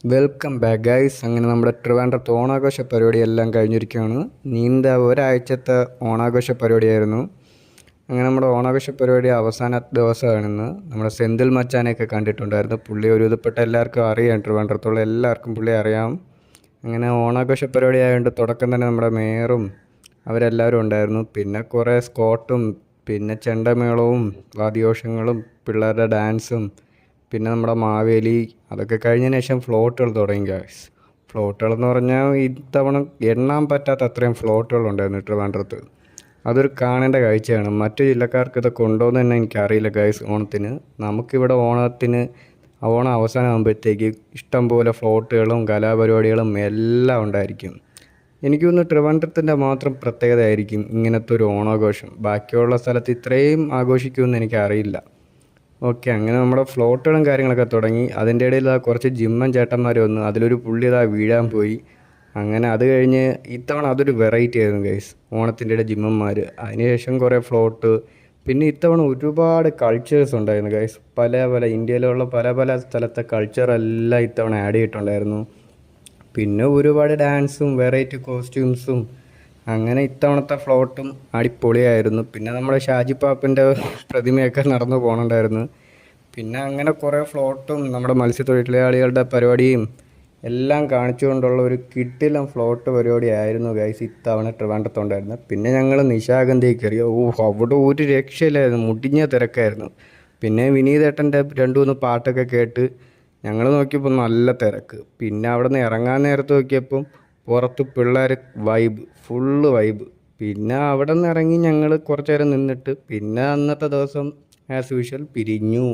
Welcome back guys. അങ്ങനെ നമ്മുടെ ട്രിവാൻഡ്രത്ത് ഓണാഘോഷ പരിപാടിയെല്ലാം കഴിഞ്ഞിരിക്കുകയാണ്. നീണ്ട ഒരാഴ്ചത്തെ ഓണാഘോഷ പരിപാടിയായിരുന്നു. അങ്ങനെ നമ്മുടെ ഓണാഘോഷ പരിപാടി അവസാന ദിവസമാണെന്ന് നമ്മുടെ സെന്തിൽ മച്ചാനെയൊക്കെ കണ്ടിട്ടുണ്ടായിരുന്നു. പുള്ളി ഒരുവിധപ്പെട്ട എല്ലാവർക്കും അറിയാം, ട്രിവാൻഡ്രത്തുള്ള എല്ലാവർക്കും പുള്ളി അറിയാം. അങ്ങനെ ഓണാഘോഷ പരിപാടി ആയതുകൊണ്ട് തുടക്കം തന്നെ നമ്മുടെ മേയറും അവരെല്ലാവരും ഉണ്ടായിരുന്നു. പിന്നെ കുറേ സ്കോട്ടും പിന്നെ ചെണ്ടമേളവും വാദ്യോഷങ്ങളും പിള്ളേരുടെ ഡാൻസും പിന്നെ നമ്മുടെ മാവേലി അതൊക്കെ കഴിഞ്ഞതിന് ശേഷം ഫ്ലോട്ടുകൾ തുടങ്ങി ഗൈസ്. ഫ്ലോട്ടുകളെന്ന് പറഞ്ഞാൽ ഇത്തവണ എണ്ണാൻ പറ്റാത്ത അത്രയും ഫ്ലോട്ടുകളുണ്ടായിരുന്നു ട്രിവാൻഡ്രത്ത്. അതൊരു കാണേണ്ട കാഴ്ചയാണ്. മറ്റു ജില്ലക്കാർക്ക് ഇതൊക്കെ ഉണ്ടോ എന്ന് തന്നെ എനിക്കറിയില്ല ഗൈസ്. ഓണത്തിന് നമുക്കിവിടെ ഓണം അവസാനമാകുമ്പോഴത്തേക്ക് ഇഷ്ടംപോലെ ഫ്ലോട്ടുകളും കലാപരിപാടികളും എല്ലാം ഉണ്ടായിരിക്കും. എനിക്ക് തോന്നുന്നു ട്രിവാൻഡ്രത്തിൻ്റെ മാത്രം പ്രത്യേകത ആയിരിക്കും ഇങ്ങനത്തെ ഒരു ഓണാഘോഷം. ബാക്കിയുള്ള സ്ഥലത്ത് ഇത്രയും ആഘോഷിക്കുമെന്ന് എനിക്കറിയില്ല. ഓക്കെ, അങ്ങനെ നമ്മുടെ ഫ്ലോട്ടുകളും കാര്യങ്ങളൊക്കെ തുടങ്ങി. അതിൻ്റെ ഇടയിൽ കുറച്ച് ജിമ്മൻ ചേട്ടന്മാർ വന്നു. അതിലൊരു പുള്ളി വീഴാൻ പോയി. അങ്ങനെ അത് കഴിഞ്ഞ് ഇത്തവണ അതൊരു വെറൈറ്റി ആയിരുന്നു ഗൈസ്, ഓണത്തിൻ്റെ ഇടയിൽ ജിമ്മന്മാർ. അതിനുശേഷം കുറേ ഫ്ലോട്ട്. പിന്നെ ഇത്തവണ ഒരുപാട് കൾച്ചേഴ്സ് ഉണ്ടായിരുന്നു ഗൈസ്. ഇന്ത്യയിലുള്ള പല പല സ്ഥലത്തെ കൾച്ചറെല്ലാം ഇത്തവണ ആഡ് ചെയ്തിട്ടുണ്ടായിരുന്നു. പിന്നെ ഒരുപാട് ഡാൻസും വെറൈറ്റി കോസ്റ്റ്യൂംസും. അങ്ങനെ ഇത്തവണത്തെ ഫ്ലോട്ടും അടിപൊളിയായിരുന്നു. പിന്നെ നമ്മുടെ ഷാജി പാപ്പിൻ്റെ പ്രതിമയൊക്കെ നടന്നു പോകണുണ്ടായിരുന്നു. പിന്നെ അങ്ങനെ കുറേ ഫ്ലോട്ടും നമ്മുടെ മത്സ്യത്തൊഴിലാളികളുടെ പരിപാടിയും എല്ലാം കാണിച്ചുകൊണ്ടുള്ള ഒരു കിടിലം ഫ്ലോട്ട് പരിപാടിയായിരുന്നു ഗൈസ് ഇത്തവണ ട്രിവാൻഡ്രത്തുണ്ടായിരുന്നു. പിന്നെ ഞങ്ങൾ നിശാഗന്ധിയിൽ കയറി. അവിടെ ഒരു രക്ഷയില്ലായിരുന്നു, മുടിഞ്ഞ തിരക്കായിരുന്നു. പിന്നെ വിനീതേട്ടൻ്റെ 2-3 പാട്ടൊക്കെ കേട്ട് ഞങ്ങൾ നോക്കിയപ്പോൾ നല്ല തിരക്ക്. പിന്നെ അവിടെ നിന്ന് ഇറങ്ങാൻ നേരത്ത് നോക്കിയപ്പം പുറത്ത് പിള്ളേർ ഫുള്ള് വൈബ്. പിന്നെ അവിടെ നിന്ന് ഇറങ്ങി ഞങ്ങൾ കുറച്ച് നേരം നിന്നിട്ട് പിന്നെ അന്നത്തെ ദിവസം ആസ് യൂഷ്വൽ പിരിഞ്ഞു.